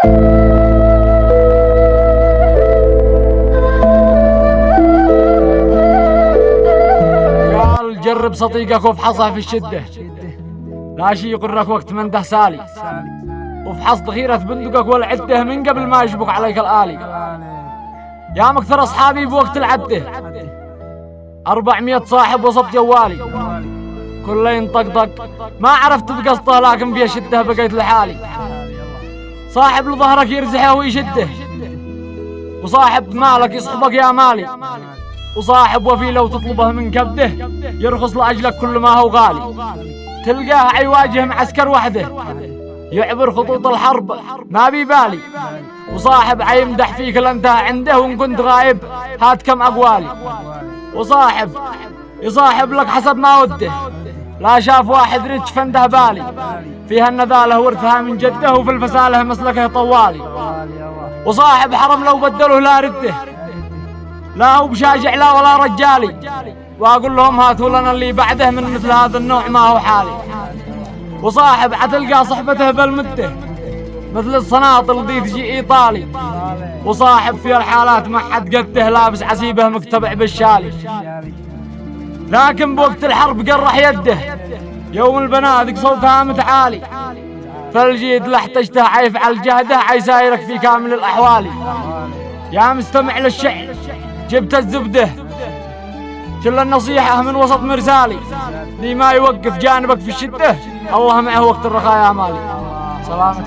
قال جرب صديقك وافحصه في الشدة، لا شي يقرك وقت من ده سالي، وافحص ضغيرة بندقك والعده من قبل ما يشبك عليك الآلي. يا مكثر أصحابي بوقت العده 400 صاحب وسط جوالي، كله ينطقطق ما عرفت بقصده لكن في شده بقيت لحالي. صاحب لظهرك يرزحه ويشده، وصاحب مالك يصحبك يا مالي، وصاحب وفي لو تطلبه من كبده يرخص لأجلك كل ما هو غالي. تلقاه عيواجه معسكر وحده يعبر خطوط الحرب ما بيبالي، وصاحب عيمدح فيك لانت عنده وان كنت غايب هات كم أقوالي. وصاحب يصاحب لك حسب ما وده، لا شاف واحد ريتش فنده بالي، فيها النذالة ورثها من جده وفي الفسالة مسلكه طوالي. وصاحب حرم لو بدله لا رده، لا هو بشاجع لا ولا رجالي، واقول لهم هاتوا لنا اللي بعده من مثل هذا النوع ما هو حالي. وصاحب عتلقى صحبته بالمده مثل الصناطل دي تجي ايطالي، وصاحب في الحالات ما حد قده لابس عسيبه مكتبع بالشالي، لكن بوقت الحرب قرح يده يوم البنادق صوتها متعالي، فالجيد لحتجته عيفعل جهده عيسايرك في كامل الأحوال. يا مستمع للشعر جبت الزبده كل النصيحة من وسط مرسالي، لي ما يوقف جانبك في الشدة الله معه وقت الرخاء يا مالي. سلامتك.